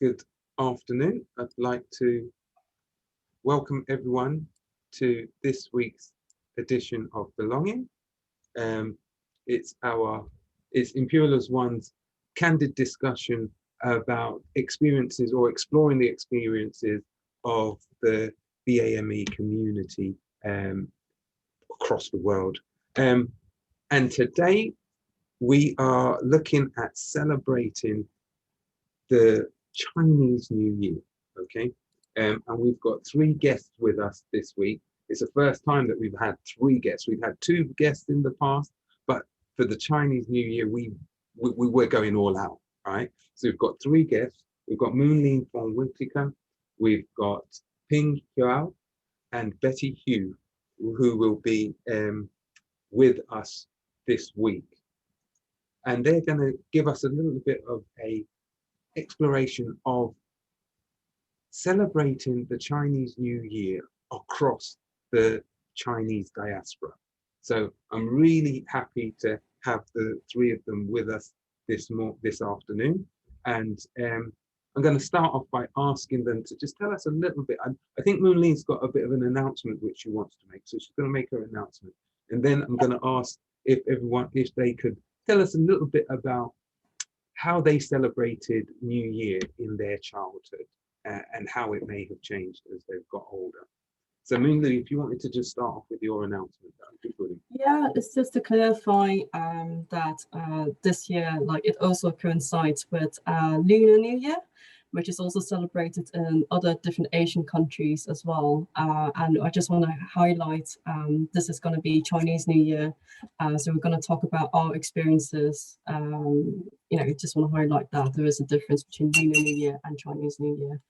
Good afternoon. I'd like to welcome everyone to this week's edition of Belonging. It's Imperial's One's candid discussion about experiences or exploring the experiences of the BAME community across the world. And today we are looking at celebrating the Chinese New Year, okay? And we've got 3 guests with us this week. It's the first time that we've had 3 guests. We've had 2 guests in the past, but for the Chinese New Year, we're going all out, right? So we've got 3 guests. We've got Moonlie Fong-Whittaker, we've got Ping Xiao, and Betty Hugh, who will be with us this week. And they're going to give us a little bit of a exploration of celebrating the Chinese New Year across the Chinese diaspora. So I'm really happy to have the 3 of them with us this afternoon. And I'm going to start off by asking them to just tell us a little bit. I think Moonlie's got a bit of an announcement which she wants to make. So she's going to make her announcement. And then I'm going to ask if they could tell us a little bit about how they celebrated New Year in their childhood and how it may have changed as they've got older. So Moonlie, if you wanted to just start off with your announcement, that would be brilliant. Yeah, it's just to clarify that this year, like, it also coincides with Lunar New Year, which is also celebrated in other different Asian countries as well. And I just want to highlight this is going to be Chinese New Year. So we're going to talk about our experiences. Just want to highlight that there is a difference between Lunar New Year and Chinese New Year.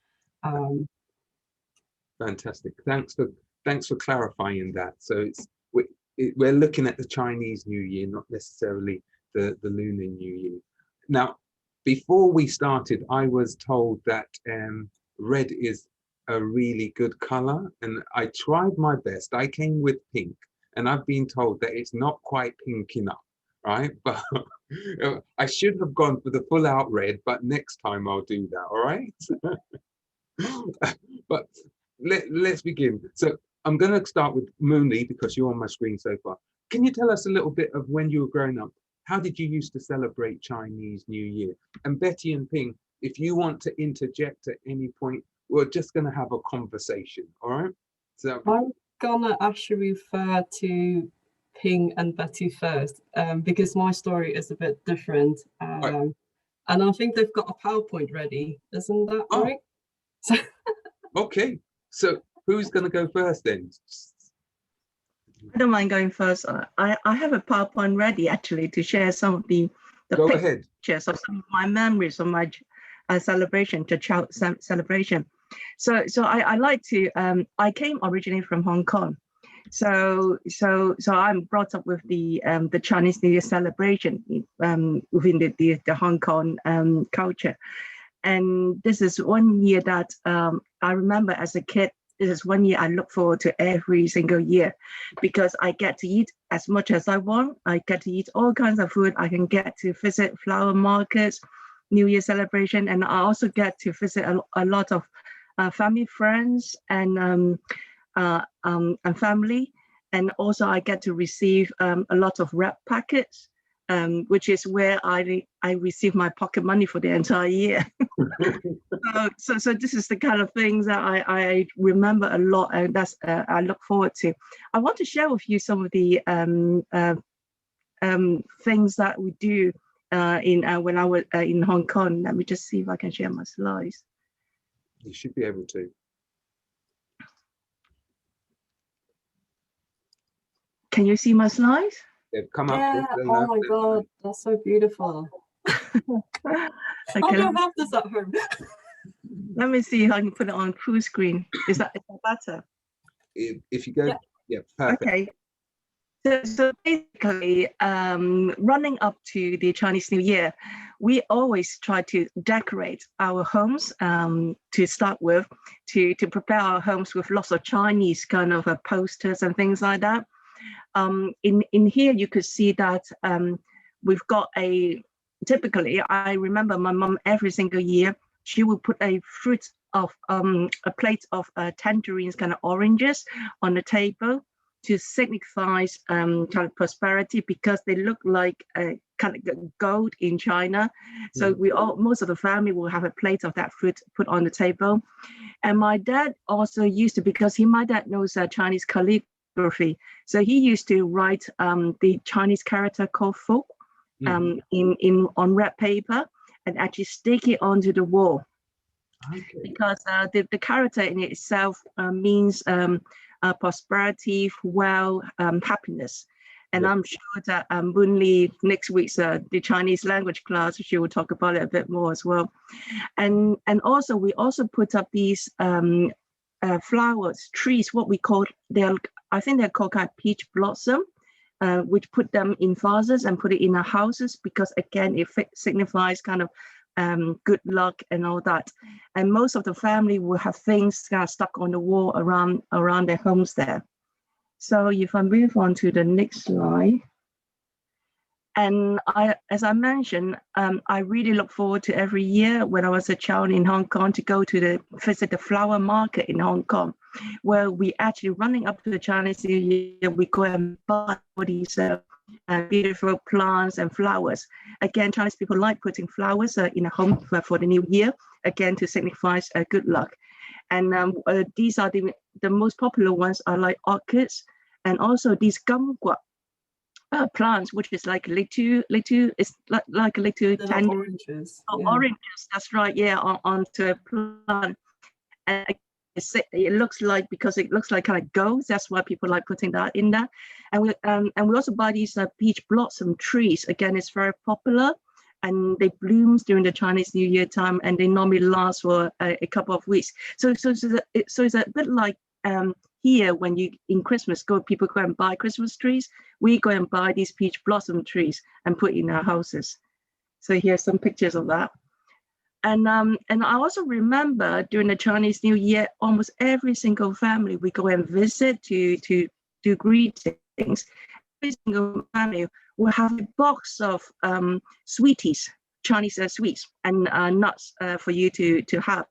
Fantastic. Thanks for clarifying that. So we're looking at the Chinese New Year, not necessarily the Lunar New Year. Now, before we started, I was told that red is a really good color, and I tried my best. I came with pink, and I've been told that it's not quite pink enough, right? But I should have gone for the full out red, but next time I'll do that, all right? But let's begin. So I'm going to start with Moonlie because you're on my screen so far. Can you tell us a little bit of when you were growing up? How did you used to celebrate Chinese New Year? And Betty and Ping, if you want to interject at any point, we're just going to have a conversation, all right? So I'm going to actually refer to Ping and Betty first because my story is a bit different. Right. And I think they've got a PowerPoint ready, isn't that right? So okay, so who's going to go first then? I don't mind going first. I have a PowerPoint ready actually to share some of the pictures of some of my memories of my celebration, the child celebration. So I like to. I came originally from Hong Kong, so I'm brought up with the Chinese New Year celebration within the Hong Kong culture, and this is one year that I remember as a kid. This is one year I look forward to every single year because I get to eat as much as I want. I get to eat all kinds of food. I can get to visit flower markets, New Year celebration, and I also get to visit a lot of family, friends, and family. And also I get to receive a lot of wrap packets, which is where I receive my pocket money for the entire year. So this is the kind of things that I remember a lot, and that's I look forward to. I want to share with you some of the things that we do when I was in Hong Kong. Let me just see if I can share my slides. You should be able to. Can you see my slides? They've come up. Yeah. Oh my God, that's so beautiful. I don't have this at home. Let me see how I can put it on full screen. Is that better? If you go, yeah, perfect. Okay. So basically, running up to the Chinese New Year, we always try to decorate our homes to start with, to prepare our homes with lots of Chinese kind of posters and things like that. In here, you could see that we've got typically, I remember my mom every single year she would put a plate of tangerines, kind of oranges, on the table to signify kind of prosperity, because they look like kind of gold in China. So most of the family will have a plate of that fruit put on the table. And my dad also used to, because my dad knows Chinese calligraphy, so he used to write the Chinese character called folk on red paper and actually stick it onto the wall. Okay. Because the character in itself means prosperity, wealth, happiness. And I'm sure that Moonlie, next week's the Chinese language class, she will talk about it a bit more as well. And also, we also put up these flowers, trees, what we call, I think they're called kind of peach blossom, which put them in vases and put it in our houses, because again, it signifies kind of good luck and all that. And most of the family will have things kind of stuck on the wall around their homes there. So if I move on to the next slide. And as I mentioned, I really look forward to every year when I was a child in Hong Kong to go to visit the flower market in Hong Kong, where we actually, running up to the Chinese New Year, we go and buy all these beautiful plants and flowers. Again, Chinese people like putting flowers in a home for the new year, again, to signify good luck. And these are the most popular ones are like orchids, and also these gamgua plants, which is like little, it's like a little tender oranges. Oranges, that's right, onto a plant. And it looks like, because it looks like kind of gold, that's why people like putting that in there. And we also buy these peach blossom trees. Again, it's very popular, and they bloom during the Chinese New Year time, and they normally last for a couple of weeks. So it's a bit like here, when you in Christmas people go and buy Christmas trees, we go and buy these peach blossom trees and put in our houses. So here's some pictures of that. And I also remember during the Chinese New Year, almost every single family we go and visit to do greetings. Every single family will have a box of sweeties, Chinese sweets, and nuts for you to have.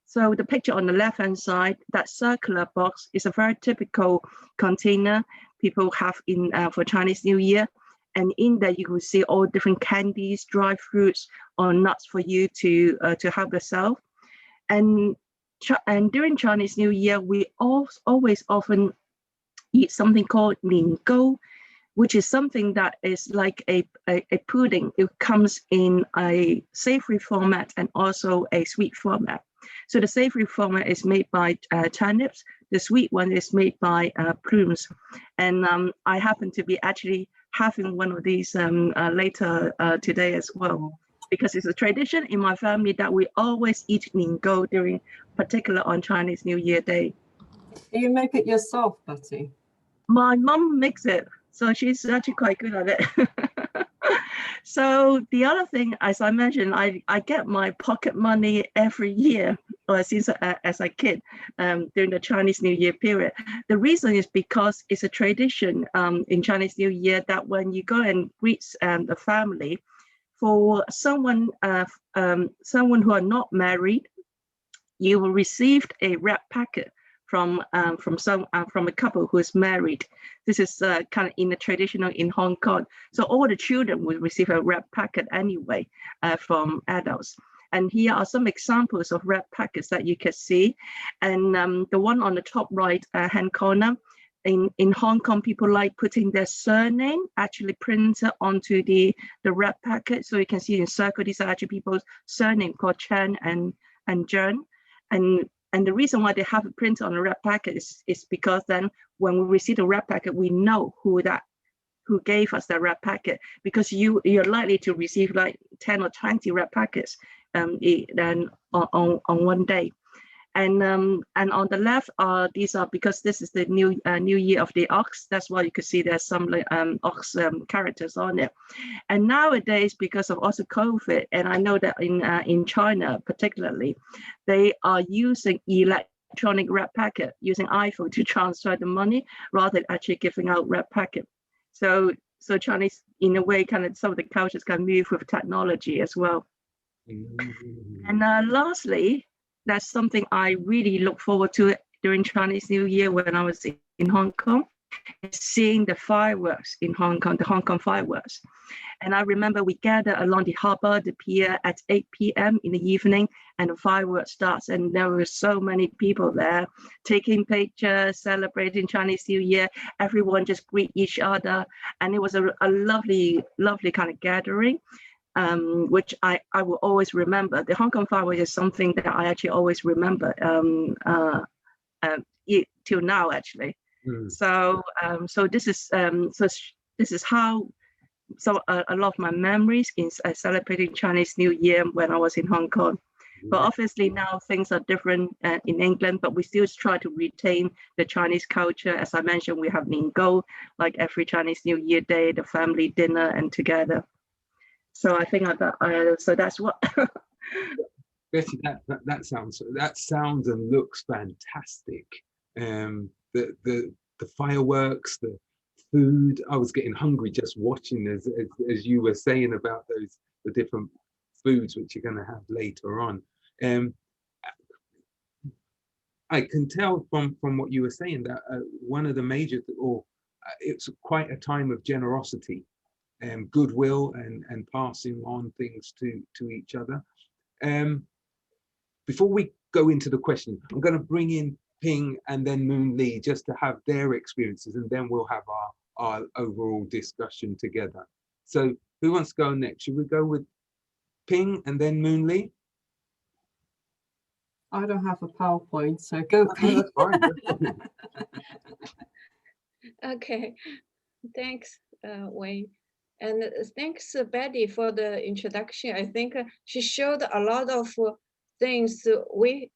So the picture on the left-hand side, that circular box, is a very typical container people have in for Chinese New Year. And in there, you will see all different candies, dry fruits, or nuts for you to help yourself. And during Chinese New Year, we always often eat something called Mingo, which is something that is like a pudding. It comes in a savory format and also a sweet format. So the savory format is made by turnips. The sweet one is made by prunes. And I happen to be actually having one of these later today as well, because it's a tradition in my family that we always eat Mingo during, particular on Chinese New Year Day. Do you make it yourself, Betty? My mum makes it, so she's actually quite good at it. So the other thing, as I mentioned, I get my pocket money every year, or since as a kid, during the Chinese New Year period. The reason is because it's a tradition in Chinese New Year that when you go and greet the family, for someone who are not married, you will receive a red packet from a couple who is married. This is kind of in the traditional in Hong Kong. So all the children will receive a red packet anyway from adults. And here are some examples of red packets that you can see. And the one on the top right hand corner, in Hong Kong, people like putting their surname actually printed onto the red packet. So you can see in circle, these are actually people's surname called Chen and Zheng. And the reason why they have it printed on a red packet is because then when we receive the red packet, we know who gave us the red packet, because you're likely to receive like 10 or 20 red packets then on one day. And on the left, these are, because this is the new year of the ox. That's why you can see there's some ox characters on it. And nowadays, because of also COVID, and I know that in China particularly, they are using electronic red packet, using iPhone to transfer the money rather than actually giving out red packet. So Chinese, in a way, kind of some of the cultures can move with technology as well. And lastly, that's something I really look forward to during Chinese New Year when I was in Hong Kong, is seeing the fireworks in Hong Kong, the Hong Kong fireworks. And I remember we gathered along the harbor, the pier at 8 p.m. in the evening, and the fireworks starts. And there were so many people there taking pictures, celebrating Chinese New Year. Everyone just greet each other. And it was a lovely, lovely kind of gathering, which I will always remember. The Hong Kong fireworks is something that I actually always remember till now, actually. So this is how. So a lot of my memories in celebrating Chinese New Year when I was in Hong Kong. But obviously now things are different in England, but we still try to retain the Chinese culture. As I mentioned, we have Mingo, like every Chinese New Year day, the family dinner and together. So I think so that's what. Betty, that sounds and looks fantastic. The fireworks, the food. I was getting hungry just watching as you were saying about the different foods which you're going to have later on. I can tell from what you were saying that one of the major, it's quite a time of generosity and goodwill and passing on things to each other. Before we go into the question, I'm going to bring in Ping and then Moonlie just to have their experiences, and then we'll have our overall discussion together. So who wants to go next? Should we go with Ping and then Moonlie? I don't have a PowerPoint, so go Ping. That's fine. Okay, thanks, Wayne. And thanks, Betty, for the introduction. I think she showed a lot of things we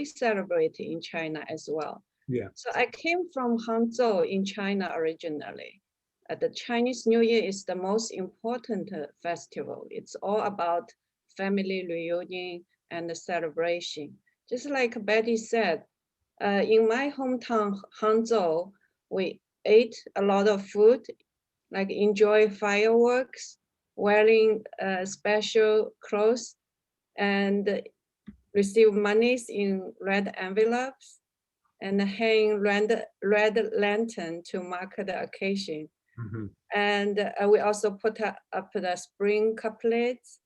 celebrate in China as well. Yeah. So I came from Hangzhou in China originally. The Chinese New Year is the most important festival. It's all about family reunion and the celebration. Just like Betty said, in my hometown, Hangzhou, we ate a lot of food, like enjoy fireworks, wearing special clothes, and receive monies in red envelopes, and hang red lantern to mark the occasion. Mm-hmm. And we also put up the spring couplets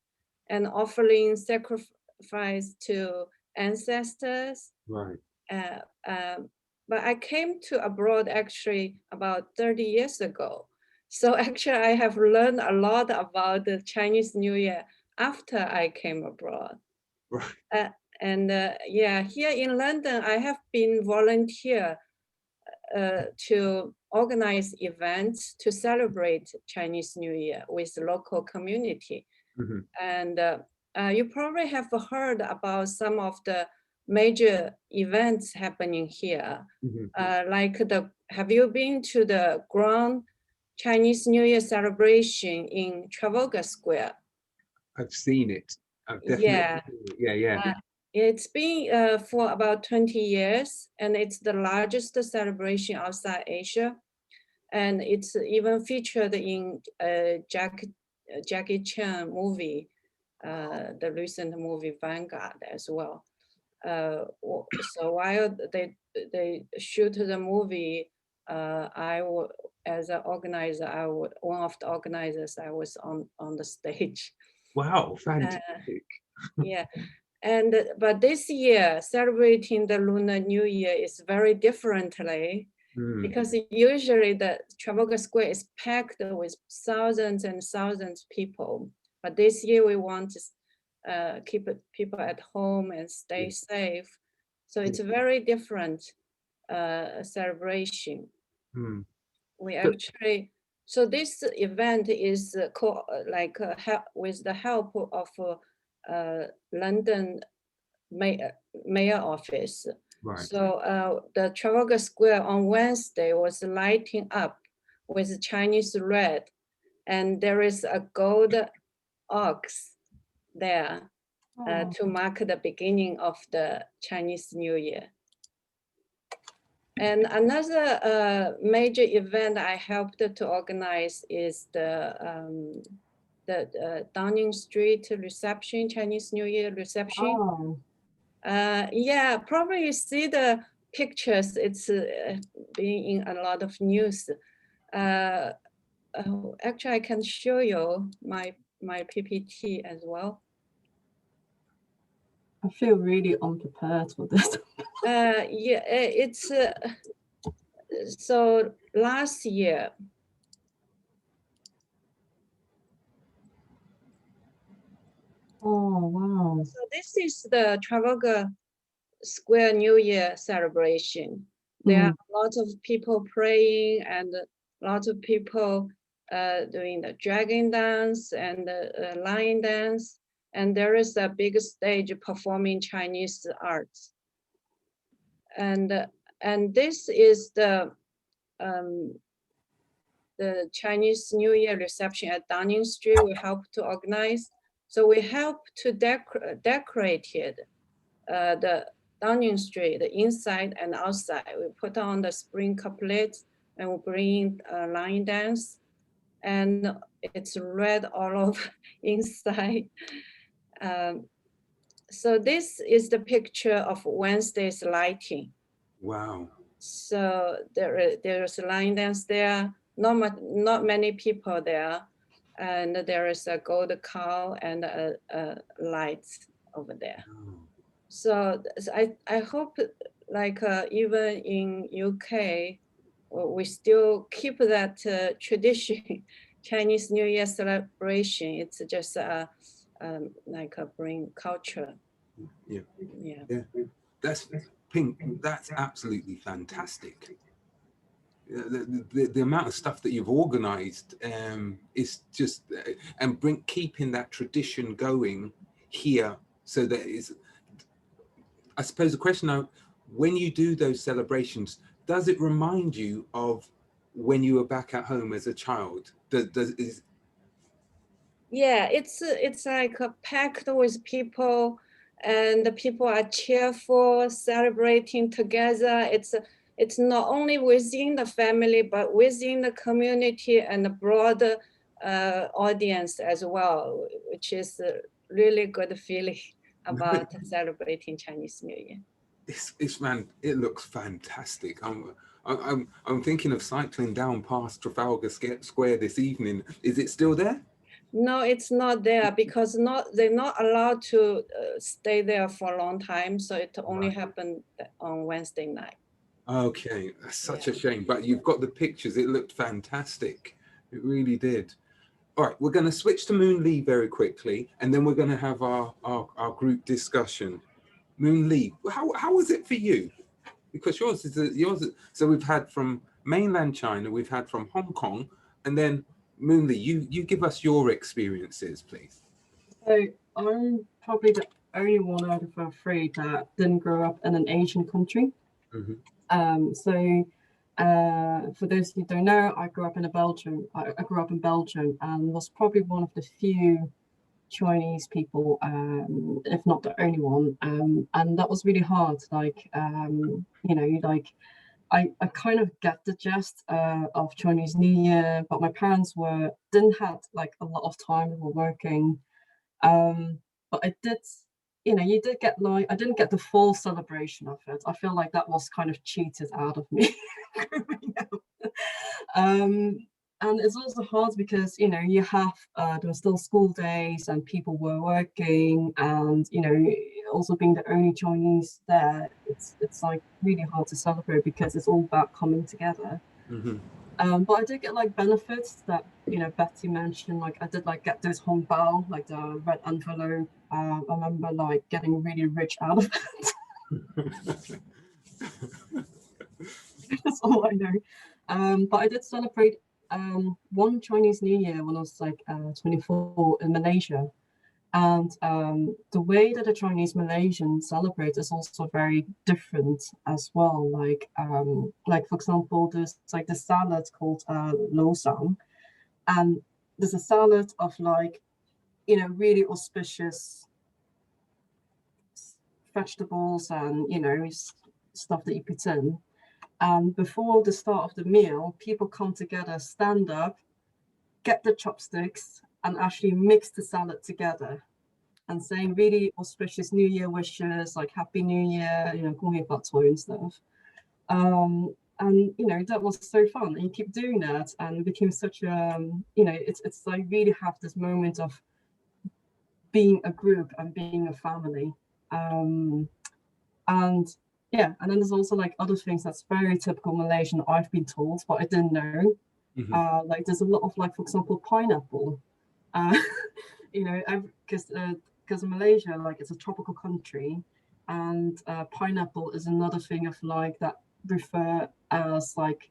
and offering sacrifice to ancestors. Right. But I came to abroad actually about 30 years ago. So actually I have learned a lot about the Chinese New Year after I came abroad. Right. Yeah, here in London, I have been volunteer to organize events to celebrate Chinese New Year with the local community. Mm-hmm. And you probably have heard about some of the major events happening here. Mm-hmm. Have you been to the Grand Chinese New Year celebration in Trafalgar Square? I've seen it. I've definitely, yeah. It's been for about 20 years, and it's the largest celebration outside Asia. And it's even featured in Jackie Chan movie, the recent movie Vanguard as well. So while they shoot the movie, as an organizer, one of the organizers, I was on the stage. Wow, fantastic. Yeah. But this year, celebrating the Lunar New Year is very differently, because usually the Trafalgar Square is packed with thousands and thousands of people. But this year we want to keep people at home and stay safe. So it's a very different celebration. We actually, so this event is with the help of London mayor office. Right. So the Trafalgar Square on Wednesday was lighting up with Chinese red, and there is a gold ox there to mark the beginning of the Chinese New Year. And another major event I helped to organize is the the Downing Street reception, Chinese New Year reception. Oh. Yeah, probably you see the pictures. It's being in a lot of news. Actually, I can show you my PPT as well. I feel really unprepared for this. Yeah, it's so last year. Oh, wow. So this is the Trafalgar Square New Year celebration. There are lots of people praying and lots of people doing the dragon dance and the lion dance. And there is a big stage performing Chinese arts. And this is the Chinese New Year reception at Downing Street. We help to organize. So we help to decorate the Downing Street, the inside and outside. We put on the spring couplets and we bring line dance, and it's red all over inside. So this is the picture of Wednesday's lighting. Wow. So there's a line dance there. Not many people there, and there is a gold cow and lights over there. Oh. So I hope, like even in UK, we still keep that tradition, Chinese New Year celebration. It's just like a bring culture. Yeah. Yeah. Yeah. That's Pink. That's absolutely fantastic. The amount of stuff that you've organized is just and keeping that tradition going here, so that is, I suppose the question now, when you do those celebrations, does it remind you of when you were back at home as a child? Yeah, it's like packed with people, and the people are cheerful, celebrating together. It's not only within the family, but within the community and the broader audience as well, which is a really good feeling about celebrating Chinese New Year. It looks fantastic. I'm thinking of cycling down past Trafalgar Square this evening. Is it still there? No, it's not there because they're not allowed to stay there for a long time. So it only happened on Wednesday night. Okay, that's such a shame. But you've got the pictures. It looked fantastic. It really did. All right, we're going to switch to Moonlie very quickly, and then we're going to have our group discussion. Moonlie, how was it for you? Because yours. So we've had from mainland China, we've had from Hong Kong, and then Moonlie, you give us your experiences, please. So I'm probably the only one out of our three that didn't grow up in an Asian country. For those who don't know, I grew up in Belgium. I grew up in Belgium and was probably one of the few Chinese people, if not the only one. And that was really hard. Like, I kind of get the gist of Chinese New Year, but my parents didn't have like a lot of time. We were working. But I did, you did get I didn't get the full celebration of it. I feel like that was kind of cheated out of me growing up. And it's also hard because, you have, there were still school days and people were working, and, also being the only Chinese there, it's like really hard to celebrate because it's all about coming together. But I did get like benefits that, Betty mentioned. Like I did like get those Hong Bao, like the red envelope. I remember like getting really rich out of it. That's all I know. But I did celebrate one Chinese New Year when I was like 24 in Malaysia. And the way that the Chinese Malaysians celebrate is also very different as well. Like for example, there's like the salad called lo sang, and there's a salad of like, really auspicious vegetables and stuff that you put in. And before the start of the meal, people come together, stand up, get the chopsticks, and actually mix the salad together and saying really auspicious New Year wishes, like Happy New Year, you know, 恭喜發財 and stuff. And you know, that was so fun, and you keep doing that, and it became such a, you know, it's like really have this moment of being a group and being a family. And yeah, and then there's also like other things that's very typical Malaysian, I've been told, but I didn't know. Like there's a lot of, like, for example, pineapple. You know, because Malaysia, like, it's a tropical country, and pineapple is another thing of like that refer as like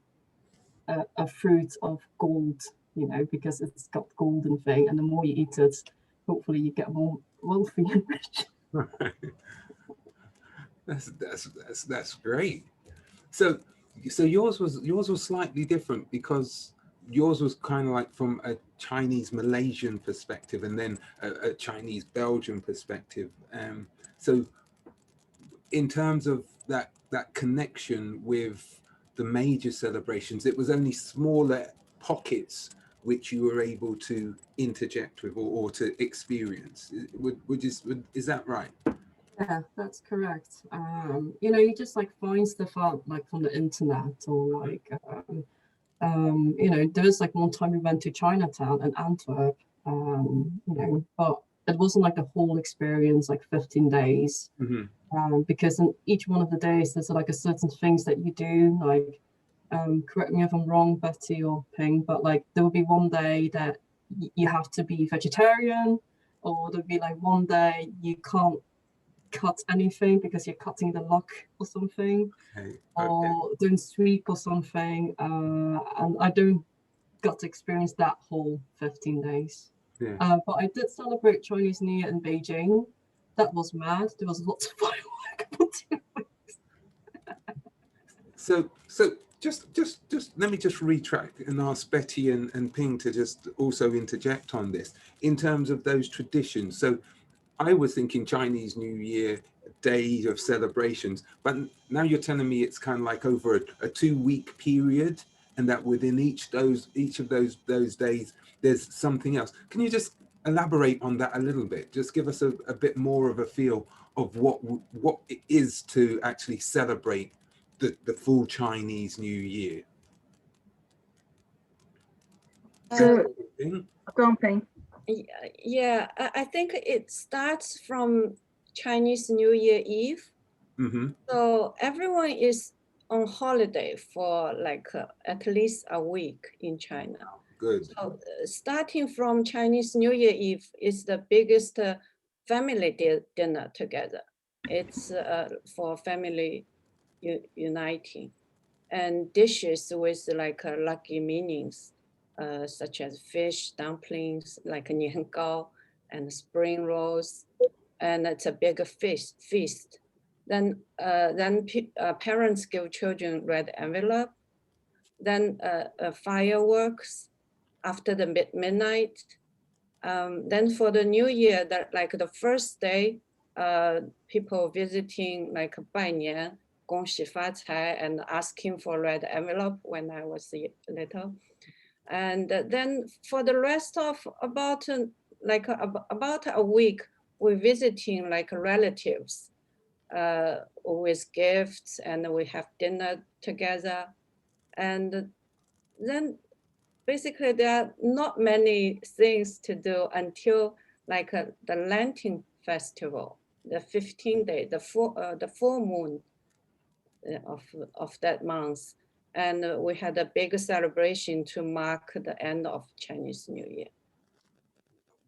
a fruit of gold, you know, because it's got golden thing, and the more you eat it, hopefully you get more wealthy and rich. That's great. So yours was slightly different, because yours was kind of like from a Chinese Malaysian perspective, and then a Chinese Belgian perspective. So in terms of that connection with the major celebrations, it was only smaller pockets which you were able to interject with or to experience. Is that right? Yeah, that's correct. You know, you just like find stuff out like on the internet, or like you know, there was like one time we went to Chinatown in Antwerp, you know, but it wasn't like a whole experience, like 15 days. Because in each one of the days there's like a certain things that you do, like correct me if I'm wrong, Betty or Ping, but like there will be one day that you have to be vegetarian, or there'll be like one day you can't cut anything because you're cutting the lock or something, or doing sweep or something, and I don't got to experience that whole 15 days. But I did celebrate Chinese New Year in Beijing. That was mad. There was lots of fireworks. So just let me just retract and ask Betty and Ping to just also interject on this in terms of those traditions. So I was thinking Chinese New Year, days of celebrations, but now you're telling me it's kind of like over a 2-week period, and that within each of those days there's something else. Can you just elaborate on that a little bit? Just give us a bit more of a feel of what it is to actually celebrate the full Chinese New Year. So, Ping. Yeah, I think it starts from Chinese New Year Eve. So everyone is on holiday for like at least a week in China. Good. So starting from Chinese New Year Eve is the biggest family dinner together. It's for family uniting, and dishes with like lucky meanings, such as fish dumplings, like nian gao and spring rolls, and it's a big feast. Then parents give children red envelope. Then fireworks after the midnight. Then for the New Year, that like the first day, people visiting like 拜年, 恭喜发财, and asking for red envelope when I was little. And then for the rest of about a week, we're visiting like relatives with gifts, and we have dinner together. And then basically there are not many things to do until like the Lantern Festival, the 15th day, the full moon of that month. And we had a big celebration to mark the end of Chinese New Year.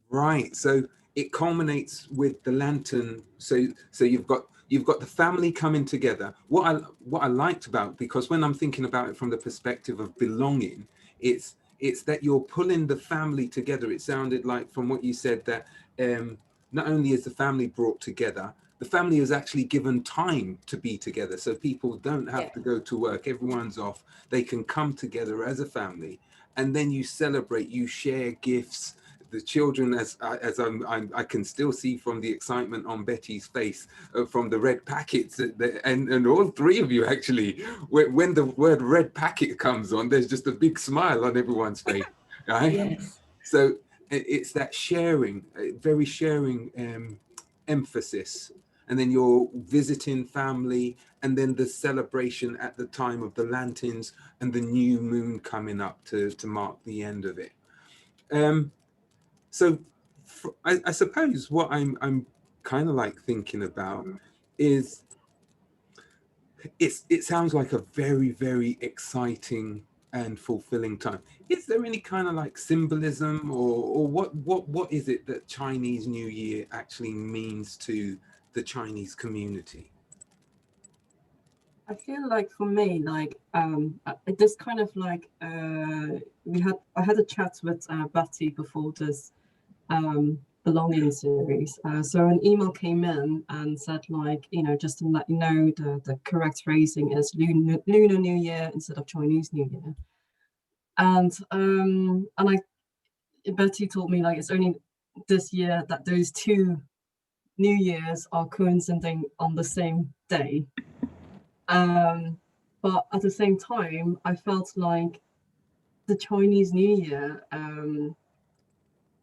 Right, so it culminates with the lantern. So you've got the family coming together. What I liked about, because when I'm thinking about it from the perspective of belonging, it's that you're pulling the family together. It sounded like from what you said that not only is the family brought together, the family is actually given time to be together. So people don't have to go to work. Everyone's off. They can come together as a family, and then you celebrate. You share gifts. The children, as I can still see from the excitement on Betty's face, from the red packets, and all three of you actually, when the word red packet comes on, there's just a big smile on everyone's face, right? Yes. So, it's that sharing, very sharing emphasis. And then you're visiting family, and then the celebration at the time of the lanterns and the new moon coming up to mark the end of it. So I suppose what I'm kind of like thinking about is it sounds like a very, very exciting and fulfilling time. Is there any kind of like symbolism or what is it that Chinese New Year actually means to the Chinese community? I feel like for me, like this kind of like I had a chat with Betty before this belonging series. So an email came in and said, like, you know, just to let you know, the correct phrasing is Lunar New Year instead of Chinese New Year. And Betty told me, like, it's only this year that those two New Years are coinciding on the same day. But at the same time, I felt like the Chinese New Year,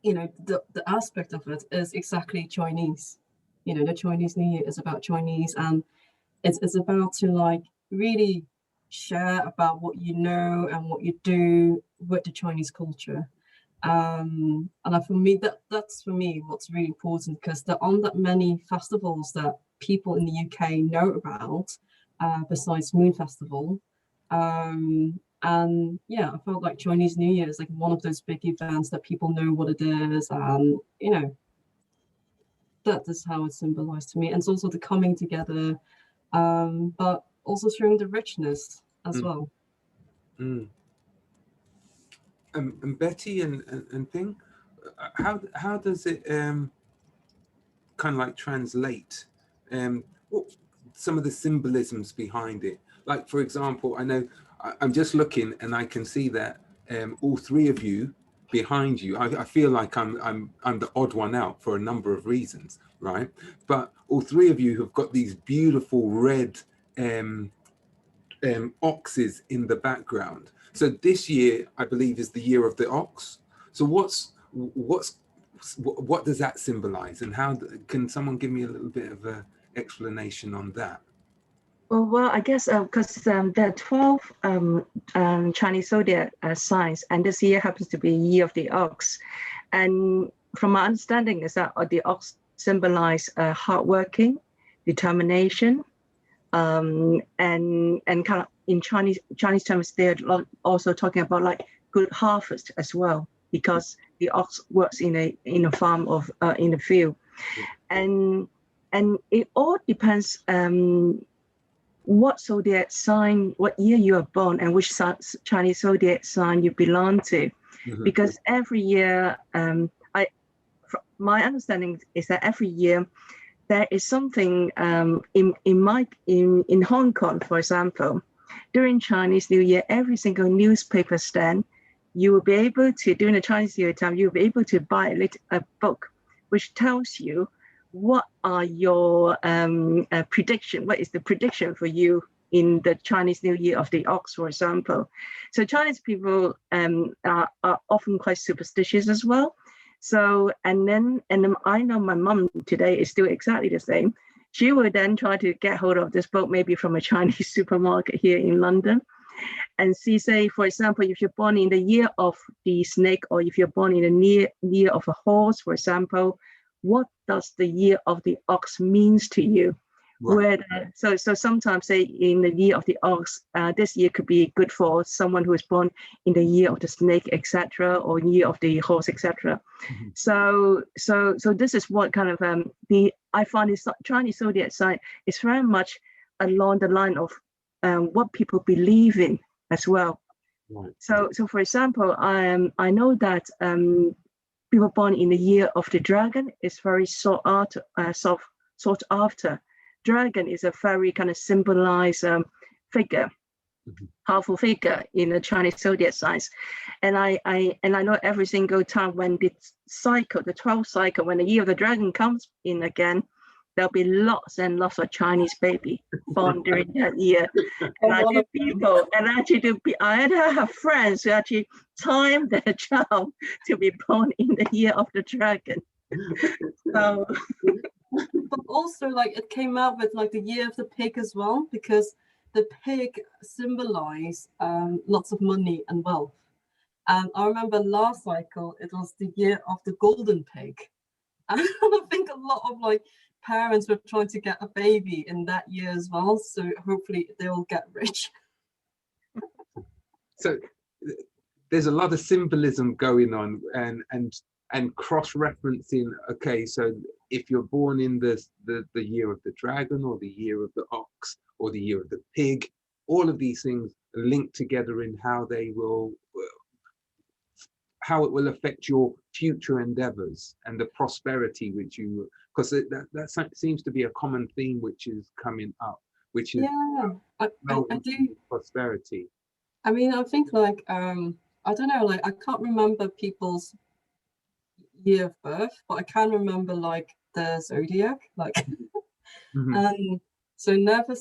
you know, the aspect of it is exactly Chinese. You know, the Chinese New Year is about Chinese, and it's about to like really share about what you know and what you do with the Chinese culture. And for me, that's for me what's really important, because there aren't that many festivals that people in the UK know about besides Moon Festival. And yeah, I felt like Chinese New Year is like one of those big events that people know what it is, and you know, that is how it's symbolized to me. And it's also the coming together, but also showing the richness as well. And Betty and Ping, how does it kind of like translate what some of the symbolisms behind it? Like, for example, I know I'm just looking and I can see that all three of you behind you, I feel like I'm the odd one out for a number of reasons, right? But all three of you have got these beautiful red oxes in the background. So this year, I believe, is the year of the ox. So what does that symbolize, and how can someone give me a little bit of an explanation on that? Well, I guess because there are 12 Chinese zodiac signs, and this year happens to be a year of the ox. And from my understanding is that the ox symbolize hardworking, determination, and kind of in Chinese terms, they're also talking about like good harvest as well, because the ox works in a farm of in the field, and it all depends what zodiac sign, what year you are born, and which Chinese zodiac sign you belong to, because every year, my understanding is that every year there is something in Hong Kong, for example, during Chinese New Year, every single newspaper stand, you will be able to, during the Chinese New Year time, you'll be able to buy a book which tells you what are your prediction, what is the prediction for you in the Chinese New Year of the ox, for example. So Chinese people are often quite superstitious as well. So, and then I know my mom today is still exactly the same. She will then try to get hold of this book, maybe from a Chinese supermarket here in London. And she say, for example, if you're born in the year of the snake, or if you're born in the year of a horse, for example, what does the year of the ox means to you? Right. So sometimes say in the year of the ox, this year could be good for someone who is born in the year of the snake, etc., or year of the horse, etc. So this is what kind of I find this Chinese zodiac sign is very much along the line of what people believe in as well. Right. So for example, I know that people born in the year of the dragon is very sought after. Dragon is a very kind of symbolized figure, powerful figure in the Chinese zodiac signs. And I know every single time when the 12th cycle, when the year of the dragon comes in again, there'll be lots and lots of Chinese baby born during that year. And I do people, and actually I have friends who actually time their child to be born in the year of the dragon. So, but also like it came out with like the year of the pig as well, because the pig symbolize lots of money and wealth. And I remember last cycle, it was the year of the golden pig. And I think a lot of like parents were trying to get a baby in that year as well. So hopefully they'll get rich. So there's a lot of symbolism going on and cross-referencing. Okay, so if you're born in the year of the dragon or the year of the ox or the year of the pig, all of these things are linked together in how it will affect your future endeavors and the prosperity which you, because that seems to be a common theme which is coming up, which is I do prosperity. I mean, I think like I don't know, like I can't remember people's year of birth, but I can remember like the zodiac, like and so never,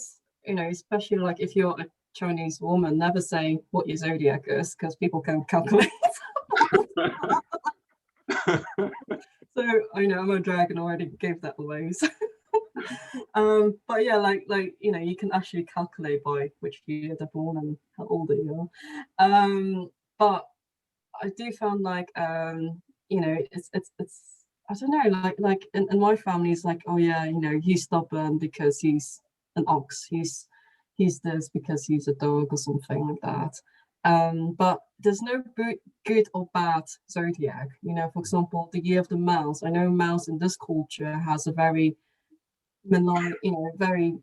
you know, especially like if you're a Chinese woman, never say what your zodiac is, because people can calculate. So I know I'm a dragon, already gave that away. So. But yeah, like you know, you can actually calculate by which year they're born and how old they are. But I do find like you know, it's I don't know, like in my family it's like, oh yeah, you know, he's stubborn because he's an ox, he's this because he's a dog or something like that. But there's no good or bad zodiac. You know, for example, the year of the mouse. I know mouse in this culture has a very very,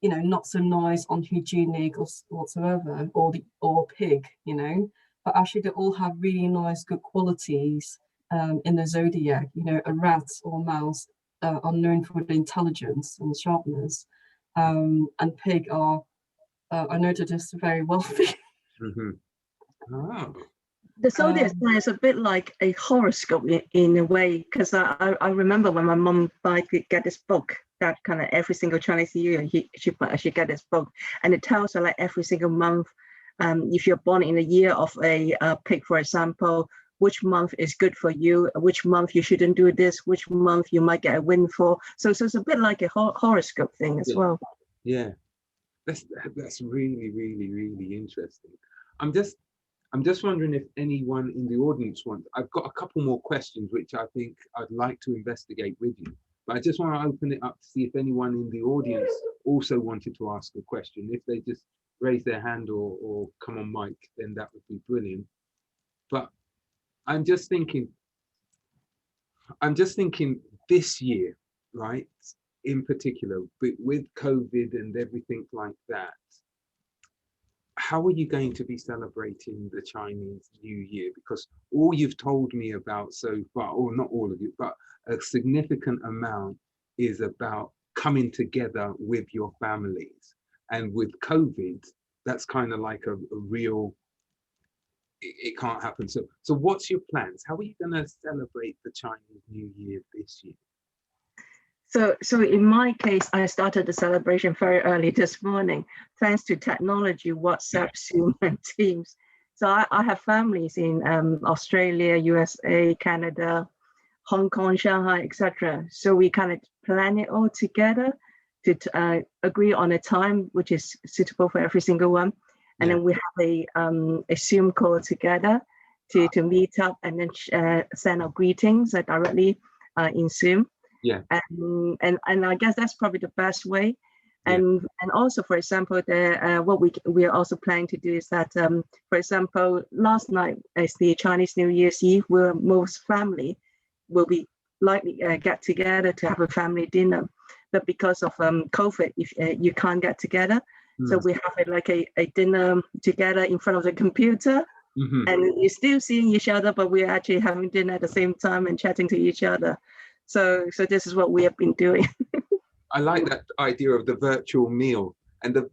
you know, not so nice, unhygienic or whatsoever, or pig, you know. But actually, they all have really nice, good qualities in the zodiac. You know, a rat or a mouse are known for the intelligence and sharpness, and pig are, I know they're just very wealthy. Oh. The zodiac sign is a bit like a horoscope in a way, because I remember when my mom could get this book that kind of every single Chinese year she get this book, and it tells her like every single month, if you're born in the year of a pig, for example, which month is good for you, which month you shouldn't do this, which month you might get a windfall. So it's a bit like a horoscope thing as well. Yeah, that's really, really, really interesting. I'm just wondering if anyone in the audience wants. I've got a couple more questions which I think I'd like to investigate with you, but I just want to open it up to see if anyone in the audience also wanted to ask a question. If they just raise their hand or come on mic, then that would be brilliant. But I'm just thinking this year, right, in particular, with COVID and everything like that, how are you going to be celebrating the Chinese New Year? Because all you've told me about so far, or not all of you, but a significant amount is about coming together with your families. And with COVID, that's kind of like a real, it can't happen. So what's your plans? How are you going to celebrate the Chinese New Year this year? So in my case, I started the celebration very early this morning, thanks to technology, WhatsApp, Zoom, and Teams. So I have families in Australia, USA, Canada, Hong Kong, Shanghai, etc. So we kind of plan it all together to agree on a time which is suitable for every single one. And then we have a Zoom call together to meet up and then send our greetings directly in Zoom. Yeah. And I guess that's probably the best way. And also, for example, what we are also planning to do is that, for example, last night as the Chinese New Year's Eve, where most family will be likely get together to have a family dinner. But because of COVID, if you can't get together, so we have a dinner together in front of the computer. And you're still seeing each other, but we're actually having dinner at the same time and chatting to each other. So this is what we have been doing. I like that idea of the virtual meal. And the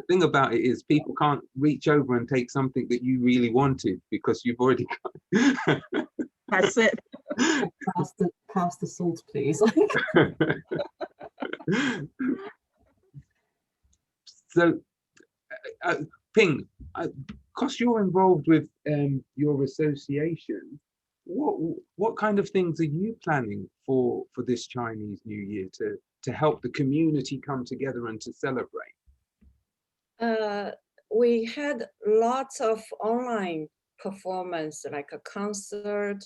thing about it is people can't reach over and take something that you really wanted because you've already got. That's it. Pass the salt, please. So, Ping, because you're involved with your association, what kind of things are you planning for this Chinese New Year to help the community come together and to celebrate? We had lots of online performance, like a concert,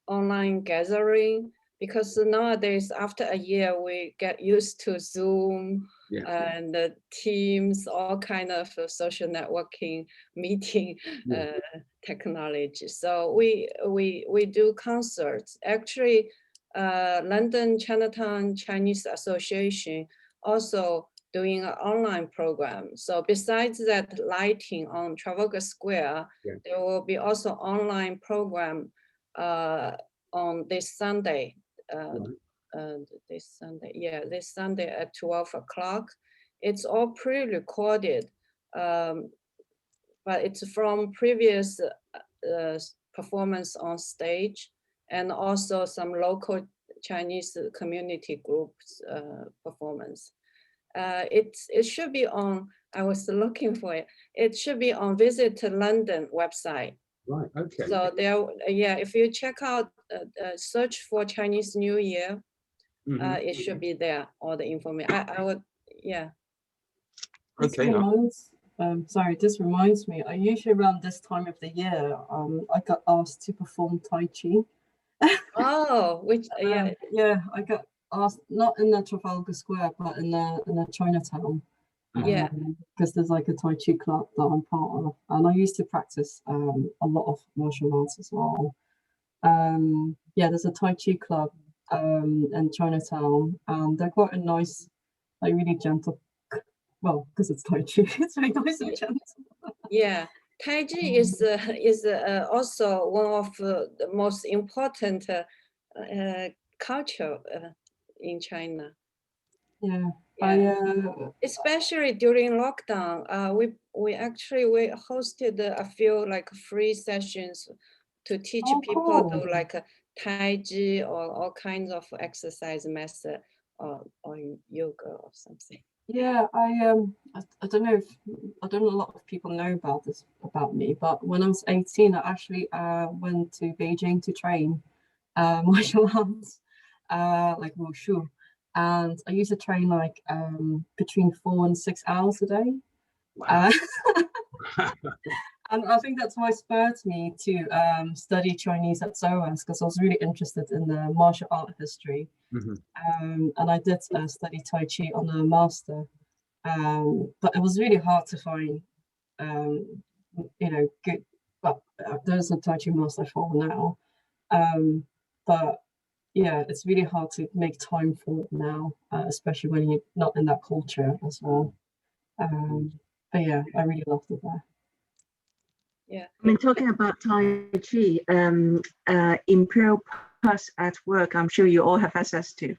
online gathering, because nowadays, after a year, we get used to Zoom and Teams, all kind of social networking meeting technology. So we do concerts. Actually, London Chinatown Chinese Association also doing an online program. So besides that lighting on Trafalgar Square, there will be also online program on this Sunday. This Sunday at 12 o'clock. It's all pre-recorded, but it's from previous performance on stage, and also some local Chinese community groups performance. It should be on, I was looking for it. It should be on Visit London website. Right, okay. So there, if you check out, search for Chinese New Year, it should be there, all the information. I would, Okay. This reminds me, I usually around this time of the year, I got asked to perform Tai Chi. Oh, which, I got asked, not in the Trafalgar Square, but in the Chinatown. Because there's like a Tai Chi club that I'm part of, and I used to practice a lot of martial arts as well. There's a Tai Chi club in Chinatown, and they're quite a nice, like really gentle. Well, because it's Tai Chi, it's very nice and gentle. Yeah, Tai Chi is also one of the most important culture in China. Especially during lockdown, we hosted a few like free sessions to teach people to like Tai Chi or all kinds of exercise method or yoga or something. I don't know a lot of people know about this about me, but when I was 18, I actually went to Beijing to train martial arts, like wushu. And I used to train like between 4 and 6 hours a day. Wow. And I think that's why spurred me to study Chinese at SOAS, because I was really interested in the martial art history. And I did study Tai Chi on a master, but it was really hard to find, good. Well, there's a Tai Chi master I follow now, but it's really hard to make time for it now, especially when you're not in that culture as well. But I really loved it there. I mean, talking about Tai Chi, Imperial Plus at work, I'm sure you all have access to,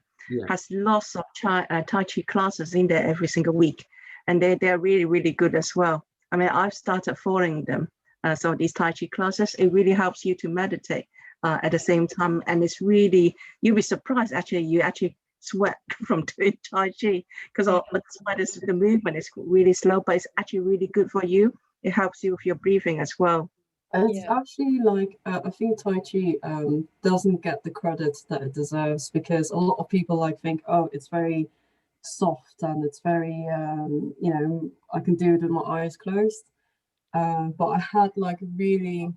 has lots of Tai Chi classes in there every single week, and they're really, really good as well. I mean, I've started following them. So these Tai Chi classes, it really helps you to meditate at the same time, and it's really, you'll be surprised actually, you actually sweat from doing Tai Chi, because the sweat is the movement is really slow, but it's actually really good for you. It helps you with your breathing as well. It's actually like, I think Tai Chi doesn't get the credit that it deserves, because a lot of people like think, oh, it's very soft and it's very, I can do it with my eyes closed. But I had like really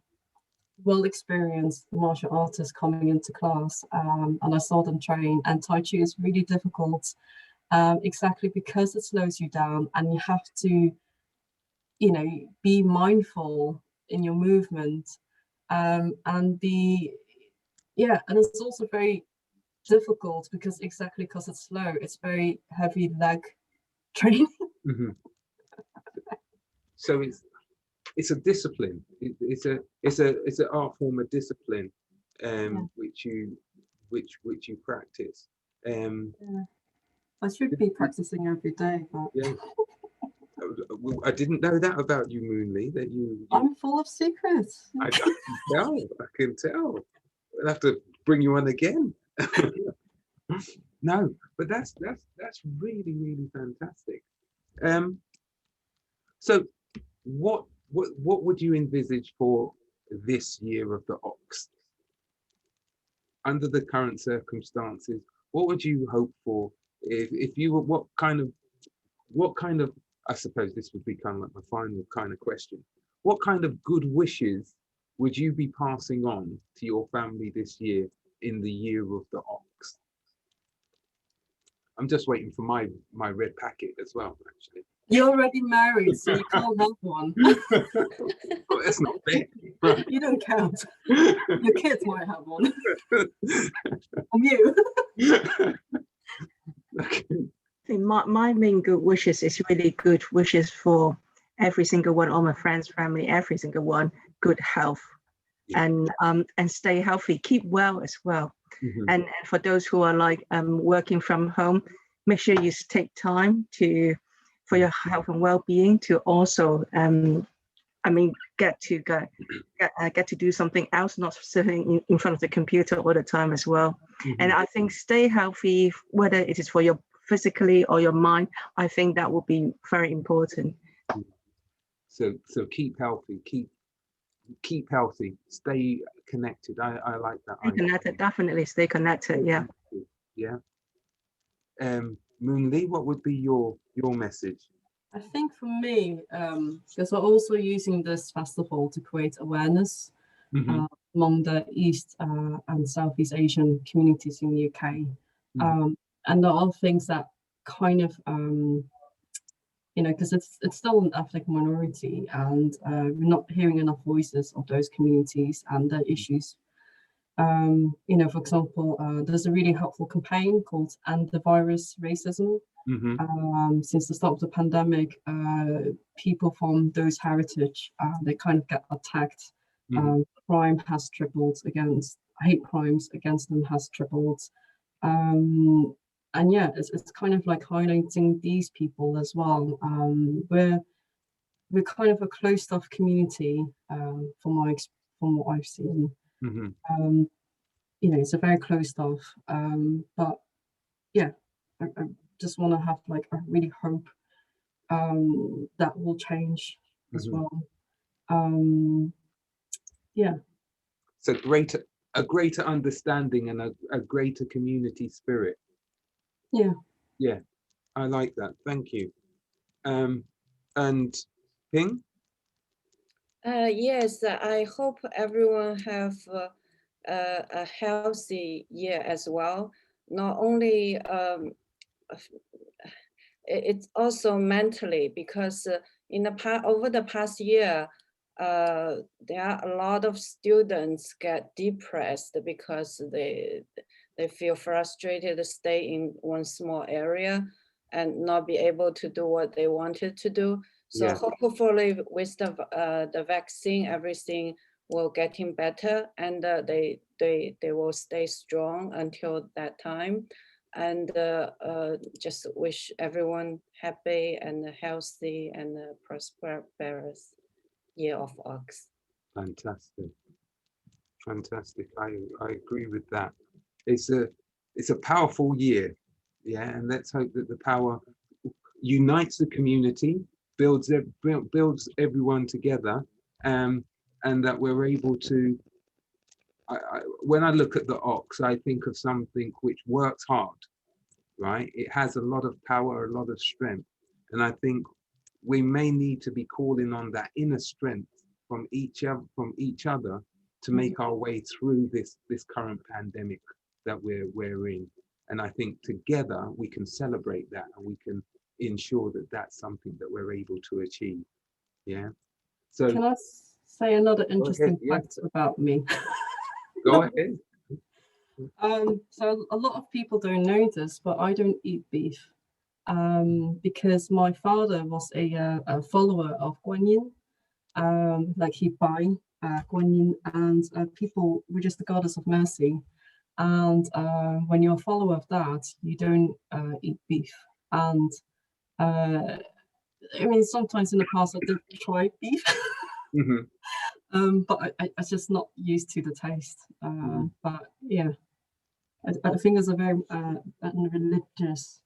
well-experienced martial artists coming into class, and I saw them train, and Tai Chi is really difficult, exactly because it slows you down, and you have to, be mindful in your movement, and be, and it's also very difficult because it's slow, it's very heavy leg training. So it's a discipline. It's an art form, a discipline, which you practice. I should be practicing every day, but I didn't know that about you, Moonlie. That you I'm full of secrets. I can tell. I'll have to bring you on again. No, but that's really, really fantastic. So what would you envisage for this year of the ox? Under the current circumstances, what would you hope for if you were, what kind of, I suppose this would be kind of like my final kind of question. What kind of good wishes would you be passing on to your family this year in the year of the ox? I'm just waiting for my red packet as well, actually. You're already married, so you can't have one. Oh, that's not fair. Right. You don't count. Your kids might have one. From you. I think my main good wishes is really good wishes for every single one, all my friends, family, every single one, good health, and stay healthy, keep well as well. And for those who are like working from home, make sure you take time for your health and well-being to also get to do something else, not sitting in front of the computer all the time as well. And I think stay healthy, whether it is for your physically or your mind, I think that will be very important. So keep healthy, keep healthy, stay connected. I like that. Stay connected, definitely stay connected. Yeah. Yeah. Moonlie, what would be your message? I think for me, because we're also using this festival to create awareness among the East and Southeast Asian communities in the UK. And there are things that kind of, because it's still an ethnic minority, and we're not hearing enough voices of those communities and their issues. For example, there's a really helpful campaign called End the Virus Racism. Since the start of the pandemic, people from those heritage, they kind of get attacked. Crime has tripled hate crimes against them has tripled. And yeah, it's kind of like highlighting these people as well. We're kind of a closed-off community from what I've seen. It's a very closed off, but yeah, I just want to have like a really hope that will change as well. Yeah. So a greater understanding and a greater community spirit. Yeah. Yeah, I like that. Thank you. And Ping? Yes, I hope everyone have a healthy year as well. Not only it's also mentally, because over the past year, there are a lot of students get depressed because they feel frustrated to stay in one small area and not be able to do what they wanted to do. So hopefully with the vaccine, everything will getting better, and they will stay strong until that time. And just wish everyone happy and healthy and prosperous year of ox. Fantastic. I agree with that. It's a powerful year. Yeah, and let's hope that the power unites the community, builds everyone together, and that we're able to. When I look at the ox, I think of something which works hard, right? It has a lot of power, a lot of strength, and I think we may need to be calling on that inner strength from each other to make our way through this current pandemic that we're in. And I think together we can celebrate that, and we can ensure that that's something that we're able to achieve. Yeah. So can I say another interesting fact about me? Go ahead. So a lot of people don't know this, but I don't eat beef because my father was a follower of Guan Yin. Like he Bai Guan Yin, and people were just the goddess of mercy. And when you're a follower of that, you don't eat beef. And I mean, sometimes in the past I did try beef, but I just not used to the taste. But yeah. I think there's a very religious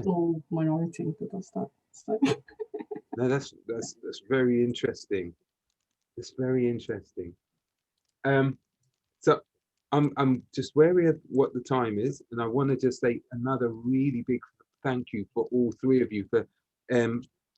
small minority that does that. So. No, that's very interesting. It's very interesting. So I'm just wary of what the time is, and I want to just say another really big thank you for all three of you for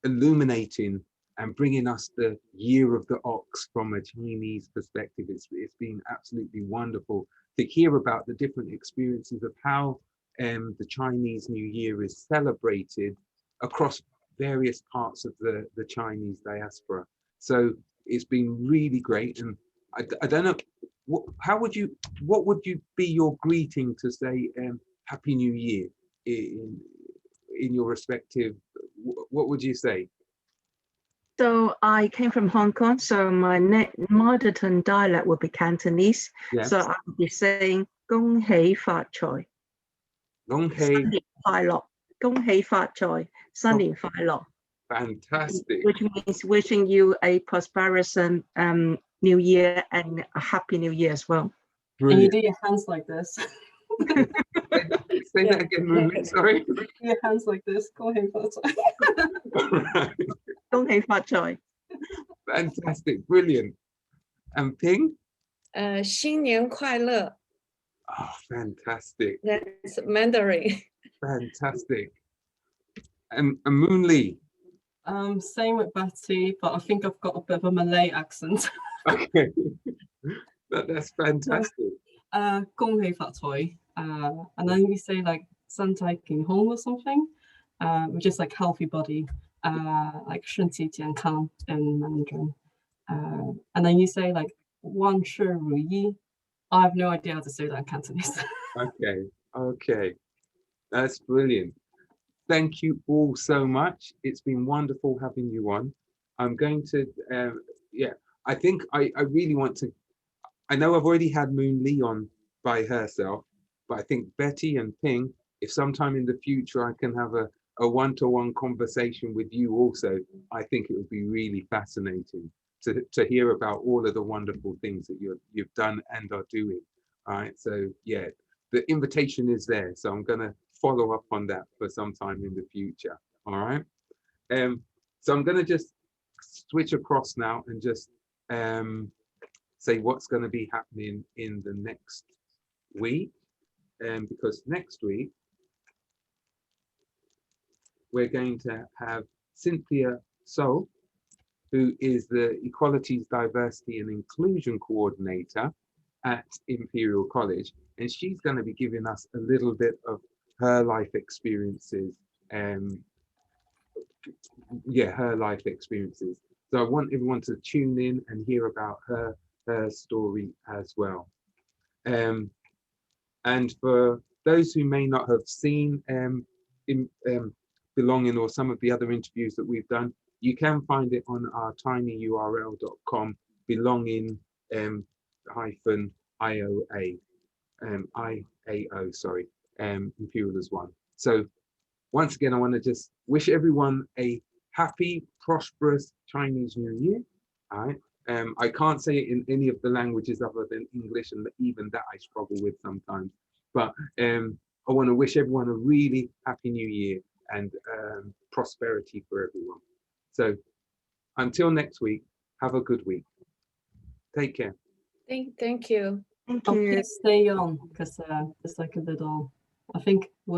illuminating and bringing us the Year of the Ox from a Chinese perspective. It's been absolutely wonderful to hear about the different experiences of how the Chinese New Year is celebrated across various parts of the Chinese diaspora. So it's been really great, and I don't know, what would you be your greeting to say Happy New Year in your respective, what would you say? So I came from Hong Kong, so my mother tongue dialect will be Cantonese. Yes. So I'll be saying 恭喜發財. 恭喜 新年快樂. 恭喜發財. 新年快樂. Fantastic. Which means wishing you a prosperous New Year and a Happy New Year as well. Brilliant. And you do your hands like this. Say that again, Moonlie, sorry. Your hands like this. 恭喜發財.恭喜發財. Fantastic, brilliant. And Ping? 新年快樂. Oh, fantastic. That's Mandarin. Fantastic. And Moonlie? Same with Betty, but I think I've got a bit of a Malay accent. Okay. That's fantastic. 恭喜發財. And then we say like 身體健康 or something, which is like healthy body, like 身體健康 in Mandarin. And then you say like 萬事如意. I have no idea how to say that in Cantonese. Okay. That's brilliant. Thank you all so much. It's been wonderful having you on. I'm going to, I think I really want to, I know I've already had Moonlie on by herself, but I think Betty and Ping, if sometime in the future I can have a one-to-one conversation with you also, I think it would be really fascinating to hear about all of the wonderful things that you've done and are doing. All right, so yeah, the invitation is there. So I'm gonna follow up on that for some time in the future. All right. So I'm gonna just switch across now and just say what's going to be happening in the next week, because next week we're going to have Cynthia Sol, who is the Equalities, Diversity and Inclusion Coordinator at Imperial College, and she's going to be giving us a little bit of her life experiences. Her life experiences. So I want everyone to tune in and hear about her story as well. And for those who may not have seen Belonging or some of the other interviews that we've done, you can find it on our tinyurl.com, belonging hyphen IOA, IAO, sorry, Imperial as one. So once again, I want to just wish everyone a happy, prosperous Chinese New Year. All right. I can't say it in any of the languages other than English, and even that I struggle with sometimes. But I want to wish everyone a really happy New Year and prosperity for everyone. So until next week, have a good week. Take care. Thank you. Thank you. Please stay on, because there's like a little, I think we're